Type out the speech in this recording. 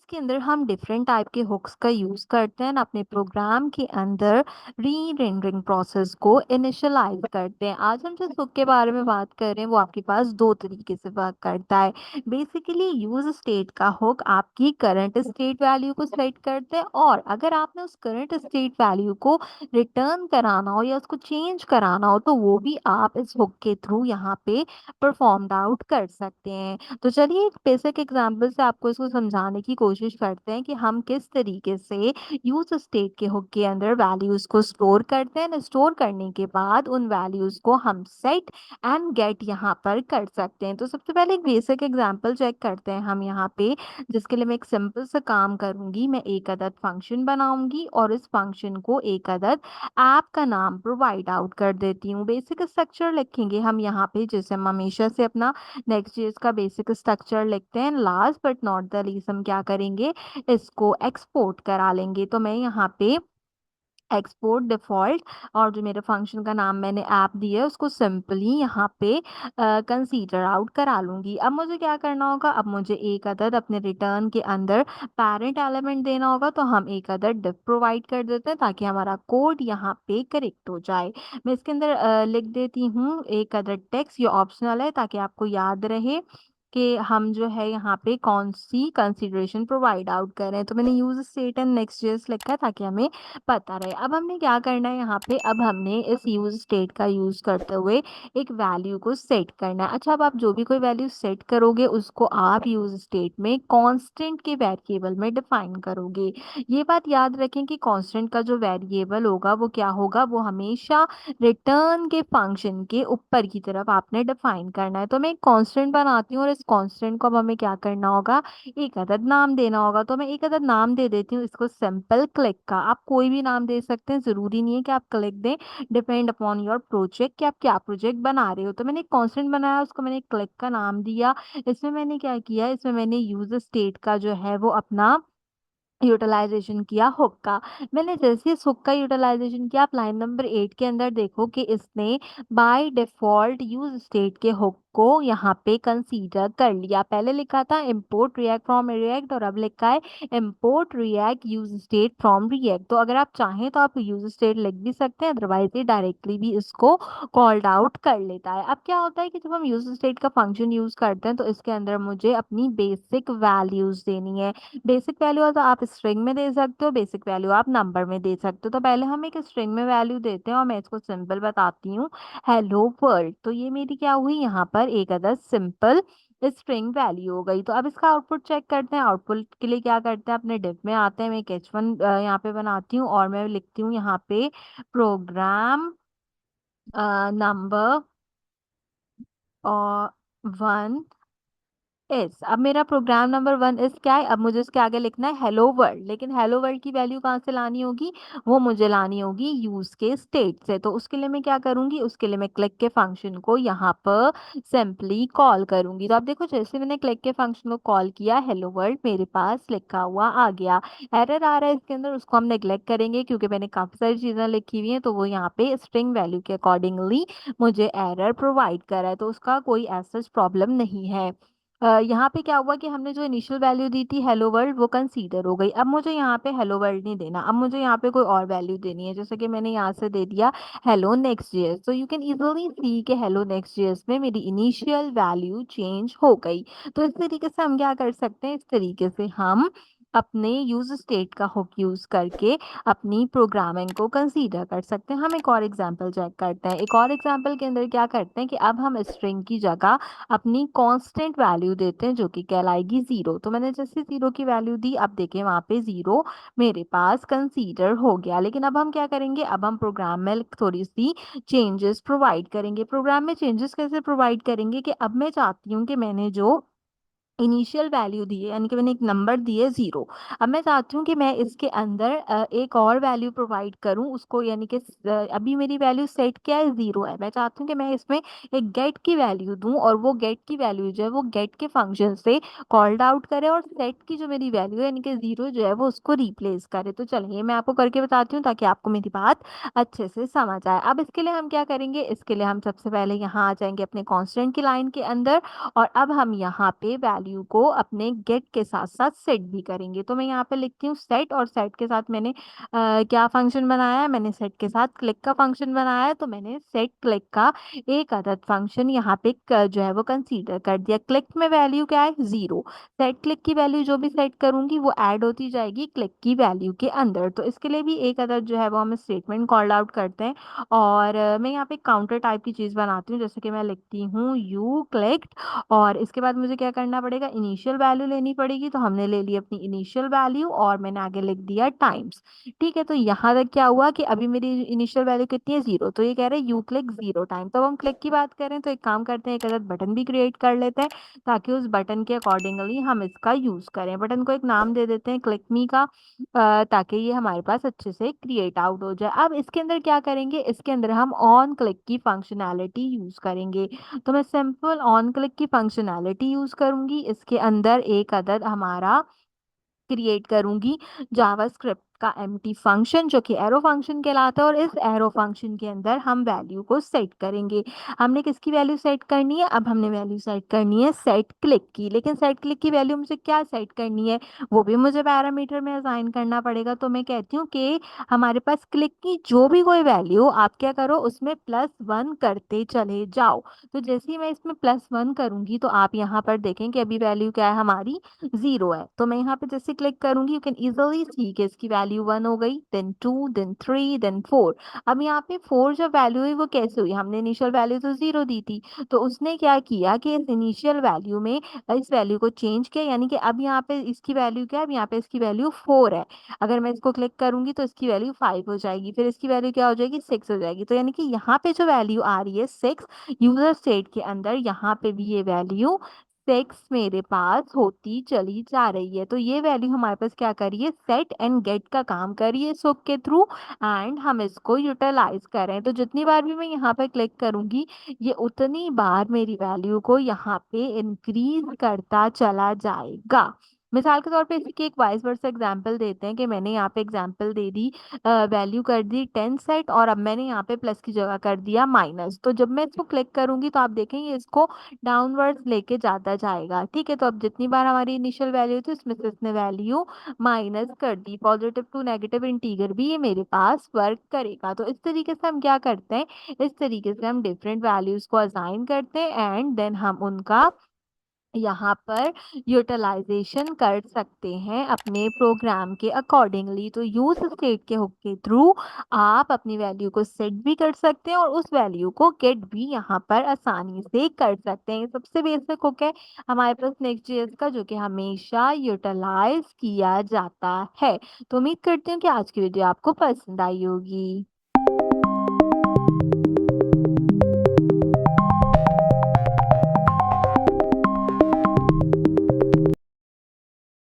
इसके अंदर हम डिफरेंट टाइप के हुक्स का यूज करते हैं अपने प्रोग्राम के अंदर री रेंडरिंग प्रोसेस को इनिशियलाइज करते हैं। आज हम जिस हुक के बारे में बात कर रहे हैं वो आपके पास दो तरीके से वर्क करता है। बेसिकली यूज स्टेट का हुक आपकी करंट स्टेट वैल्यू को सेट करते हैं, और अगर आपने उस करंट स्टेट वैल्यू को रिटर्न कराना हो या उसको चेंज कराना हो तो वो भी आप इस हुक के थ्रू यहाँ पे परफॉर्म्ड आउट कर सकते हैं। तो चलिए एक बेसिक एग्जांपल से आपको इसको समझाने की कोशिश करते हैं कि हम किस तरीके से यूज स्टेट के हुक के अंदर वैल्यूज को स्टोर करते हैं। स्टोर करने के बाद उन वैल्यूज को हम सेट एंड गेट यहाँ पर कर सकते हैं। तो सबसे पहले एक बेसिक एग्जांपल चेक करते हैं हम यहाँ पे, जिसके लिए मैं एक सिंपल सा काम करूंगी। मैं एक अदद फंक्शन बनाऊंगी और इस फंक्शन को एक अदद ऐप का नाम प्रोवाइड आउट कर देती हूँ। बेसिक स्ट्रक्चर लिखेंगे हम यहाँ पे, जैसे हम हमेशा से अपना नेक्स्ट जेएस का बेसिक स्ट्रक्चर लिखते हैं। Last but not the least हम क्या करेंगे, इसको एक्सपोर्ट करा लेंगे। तो मैं यहाँ पे एक्सपोर्ट डिफॉल्ट और जो मेरे फंक्शन का नाम मैंने ऐप दिया है उसको सिंपली यहाँ पे कंसीडर आउट करा लूंगी। अब मुझे क्या करना होगा, अब मुझे एक अदद अपने रिटर्न के अंदर पेरेंट एलिमेंट देना होगा। तो हम एक अदद डिफ प्रोवाइड कर देते हैं ताकि हमारा कोड यहाँ पे करेक्ट हो जाए। मैं इसके अंदर लिख देती हूँ एक अदद टेक्स्ट, ये ऑप्शनल है ताकि आपको याद रहे कि हम जो है यहाँ पे कौन सी कंसीडरेशन प्रोवाइड आउट कर रहे हैं। तो मैंने use state and next JS लिखा है ताकि हमें पता रहे। अब हमने क्या करना है यहाँ पे, अब हमने इस यूज स्टेट का यूज करते हुए एक वैल्यू को सेट करना है। अच्छा, अब आप जो भी कोई वैल्यू सेट करोगे उसको आप यूज स्टेट में कांस्टेंट के वेरिएबल में डिफाइन करोगे। ये बात याद रखें कि कांस्टेंट का जो वेरिएबल होगा वो क्या होगा, वो हमेशा रिटर्न के फंक्शन के ऊपर की तरफ आपने डिफाइन करना है। तो मैं एक कांस्टेंट बनाती हूँ और इस कांस्टेंट को अब हमें क्या करना होगा, एक अदद नाम देना होगा। तो मैं एक अदद नाम दे देती हूँ इसको सिंपल क्लिक का। आप कोई भी नाम दे सकते हैं, जरूरी नहीं है कि आप क्लिक दें। डिपेंड अपॉन योर प्रोजेक्ट कि आप क्या प्रोजेक्ट बना रहे हो। तो मैंने एक कांस्टेंट बनाया, उसको मैंने क्लिक का नाम दिया। इसमें मैंने क्या किया, इसमें मैंने यूज स्टेट का जो है वो अपना यूटिलाइजेशन किया हुक का। मैंने जैसे इस हुक का यूटिलाइजेशन किया, आप लाइन नंबर 8 के अंदर देखो कि इसने बाय डिफॉल्ट यूज स्टेट के हुक को यहाँ पे कंसीडर कर लिया। पहले लिखा था इंपोर्ट रिएक्ट फ्रॉम रिएक्ट और अब लिखा है import react use state from react. तो अगर आप चाहें तो आप यूज स्टेट लिख भी सकते हैं, अदरवाइज ये डायरेक्टली भी इसको कॉल्ड आउट कर लेता है। अब क्या होता है कि जब हम यूज स्टेट का फंक्शन यूज करते हैं तो इसके अंदर मुझे अपनी बेसिक वैल्यूज देनी है। बेसिक वैल्यू तो आप स्ट्रिंग में दे सकते हो, बेसिक वैल्यू आप नंबर में दे सकते हो। तो पहले हम एक स्ट्रिंग में वैल्यू देते हैं और मैं इसको सिंपल बताती हूँ, हेलो वर्ल्ड। तो ये मेरी क्या हुई, यहाँ पर एक अदर सिंपल स्ट्रिंग वैल्यू हो गई। तो अब इसका आउटपुट चेक करते हैं। आउटपुट के लिए क्या करते हैं, अपने डिफ में आते हैं। मैं एक H1 यहाँ पे बनाती हूँ और मैं लिखती हूँ यहाँ पे प्रोग्राम नंबर और 1 इस, अब मेरा प्रोग्राम नंबर 1 इस क्या है, अब मुझे इसके आगे लिखना है हेलो वर्ल्ड। लेकिन हेलो वर्ल्ड की वैल्यू कहाँ से लानी होगी, वो मुझे लानी होगी यूज के स्टेट से। तो उसके लिए मैं क्या करूंगी, उसके लिए मैं क्लिक के फंक्शन को यहाँ पर सिंपली कॉल करूंगी। तो आप देखो जैसे मैंने क्लिक के फंक्शन को कॉल किया, हेलो वर्ल्ड मेरे पास लिखा हुआ आ गया। एरर आ रहा है इसके अंदर, उसको हम नेग्लेक्ट करेंगे क्योंकि मैंने काफी सारी चीजें लिखी हुई हैं। तो वो यहाँ पे स्ट्रिंग वैल्यू के अकॉर्डिंगली मुझे एरर प्रोवाइड करा है, तो उसका कोई ऐसा प्रॉब्लम नहीं है। यहाँ पे क्या हुआ कि हमने जो इनिशियल वैल्यू दी थी हेलो वर्ल्ड वो कंसीडर हो गई। अब मुझे यहाँ पे हेलो वर्ल्ड नहीं देना, अब मुझे यहाँ पे कोई और वैल्यू देनी है। जैसे कि मैंने यहाँ से दे दिया हेलो नेक्स्ट जेएस। तो यू कैन इजीली सी कि हेलो नेक्स्ट जेएस में मेरी इनिशियल वैल्यू चेंज हो गई। तो इस तरीके से हम क्या कर सकते हैं, इस तरीके से हम अपने यूज स्टेट का हुक यूज करके अपनी प्रोग्रामिंग को कंसीडर कर सकते हैं। हम एक और एग्जांपल चेक करते हैं। एक और एग्जांपल के अंदर क्या करते हैं कि अब हम स्ट्रिंग की जगह अपनी कांस्टेंट वैल्यू देते हैं जो कि कहलाएगी 0। तो मैंने जैसे 0 की वैल्यू दी, अब देखें वहां पे 0 मेरे पास कंसीडर हो गया। लेकिन अब हम क्या करेंगे, अब हम प्रोग्राम में थोड़ी सी चेंजेस प्रोवाइड करेंगे। प्रोग्राम में चेंजेस कैसे प्रोवाइड करेंगे कि अब मैं चाहती हूँ कि मैंने जो इनिशियल वैल्यू दी है, यानी कि मैंने एक नंबर दिए 0, अब मैं चाहती हूँ कि मैं इसके अंदर एक और वैल्यू प्रोवाइड करूँ उसको, यानी कि अभी मेरी वैल्यू सेट क्या है, 0 है। मैं चाहती हूँ कि मैं इसमें एक गेट की वैल्यू दूं और वो गेट की वैल्यू जो है वो गेट के फंक्शन से कॉल्ड आउट करे और सेट की जो मेरी वैल्यू है यानी कि 0 जो है वो उसको रिप्लेस करे। तो चलिए मैं आपको करके बताती हूँ ताकि आपको मेरी बात अच्छे से समझ आए। अब इसके लिए हम क्या करेंगे, इसके लिए हम सबसे पहले यहाँ आ जाएंगे अपने कॉन्स्टेंट की लाइन के अंदर और अब हम यहाँ पे वैल्यू वैल्यू को अपने गेट के साथ साथ सेट भी करेंगे। तो मैं यहाँ पे लिखती हूँ सेट, और सेट के साथ मैंने क्या फंक्शन बनाया है, मैंने सेट के साथ क्लिक का फंक्शन बनाया है। तो मैंने सेट क्लिक का एक अदद फंक्शन यहाँ पे जो है वो कंसीडर कर दिया। क्लिक में वैल्यू क्या है, 0। सेट क्लिक की वैल्यू जो भी सेट करूंगी वो ऐड होती जाएगी क्लिक की वैल्यू के अंदर। तो इसके लिए भी एक अदद जो है वो हम स्टेटमेंट कॉल आउट करते हैं। और मैं यहाँ पे काउंटर टाइप की चीज बनाती हूँ, जैसे कि मैं लिखती हूँ यू क्लिक्ड, और इसके बाद मुझे क्या करना पड़ेगा, इनिशियल वैल्यू लेनी पड़ेगी। तो हमने ले ली अपनी इनिशियल वैल्यू और मैंने आगे लिख दिया टाइम्स। ठीक है, तो यहाँ तक क्या हुआ कि अभी मेरी इनिशियल वैल्यू कितनी है, 0। तो ये कह रहे हैं यू क्लिक 0 टाइम। तो अब हम क्लिक की बात करें तो एक काम करते हैं, एक अदद बटन भी क्रिएट कर लेते हैं ताकि उस बटन के अकॉर्डिंगली हम इसका यूज करें। बटन को एक नाम दे देते हैं क्लिक मी का, ताकि ये हमारे पास अच्छे से क्रिएट आउट हो जाए। अब इसके अंदर क्या करेंगे, इसके अंदर हम ऑन क्लिक की फंक्शनैलिटी यूज करेंगे। तो मैं सिंपल ऑन क्लिक की फंक्शनैलिटी यूज करूंगी। इसके अंदर एक अदद हमारा क्रिएट करूंगी जावास्क्रिप्ट का एम्प्टी फंक्शन, जो कि एरो फंक्शन कहलाता है। और इस एरो फंक्शन के अंदर हम वैल्यू को सेट करेंगे। हमने किसकी वैल्यू सेट करनी है, अब हमने वैल्यू सेट करनी है सेट क्लिक की। लेकिन सेट क्लिक की वैल्यू मुझे क्या सेट करनी है, वो भी मुझे पैरामीटर में असाइन करना पड़ेगा। तो मैं कहती हूँ कि हमारे पास क्लिक की जो भी कोई वैल्यू, आप क्या करो उसमें +1 करते चले जाओ। तो जैसे ही मैं इसमें +1 करूंगी तो आप यहाँ पर देखें कि अभी वैल्यू क्या है हमारी, 0 है। तो मैं यहाँ पे जैसे क्लिक करूंगी, यू कैन इजिली सी कि इसकी वैल्यू 1 हो गई, देन 2, देन 3, देन 4। अब यहाँ पे 4 जो वैल्यू हुई वो कैसे हुई, हमने इनिशियल वैल्यू तो 0 दी थी। तो उसने क्या किया कि इस इनिशियल वैल्यू में इस वैल्यू को चेंज किया, यानी कि अब यहाँ पे इसकी वैल्यू क्या है, अब यहाँ पे इसकी वैल्यू 4 है। अगर मैं इसको क्लिक करूंगी तो इसकी वैल्यू 5 हो जाएगी, फिर इसकी वैल्यू क्या हो जाएगी, 6 हो जाएगी। तो यानी कि यहाँ पे जो वैल्यू आ रही है 6, यूजर स्टेट के अंदर यहाँ पे भी ये वैल्यू 6 मेरे पास होती चली जा रही है। तो ये वैल्यू हमारे पास क्या करिए, सेट एंड गेट का काम करिए सुक के थ्रू, एंड हम इसको यूटिलाइज करें। तो जितनी बार भी मैं यहाँ पे क्लिक करूंगी, ये उतनी बार मेरी वैल्यू को यहाँ पे इंक्रीज करता चला जाएगा। मिसाल के तौर पे इसकी एक वाइस वर्सा एग्जांपल देते हैं कि मैंने यहाँ पे एग्जांपल दे दी, वैल्यू कर दी 10 सेट, और अब मैंने यहाँ पे प्लस की जगह कर दिया माइनस। तो जब मैं इसको क्लिक करूंगी तो आप देखेंगे इसको डाउनवर्ड्स लेके जाता जाएगा। ठीक है, तो अब जितनी बार हमारी इनिशियल वैल्यू थी उसमें से इसने वैल्यू माइनस कर दी। पॉजिटिव टू नेगेटिव इंटीजर भी ये मेरे पास वर्क करेगा। तो इस तरीके से हम क्या करते हैं, इस तरीके से हम डिफरेंट वैल्यूज को असाइन करते हैं एंड देन हम उनका यहाँ पर यूटिलाइजेशन कर सकते हैं अपने प्रोग्राम के अकॉर्डिंगली। तो यूज स्टेट के हुक के थ्रू आप अपनी वैल्यू को सेट भी कर सकते हैं और उस वैल्यू को गेट भी यहाँ पर आसानी से कर सकते हैं। ये सबसे बेसिक हुक है हमारे पास नेक्स्ट.जेएस का, जो कि हमेशा यूटिलाइज किया जाता है। तो उम्मीद करती हूँ कि आज की वीडियो आपको पसंद आई होगी।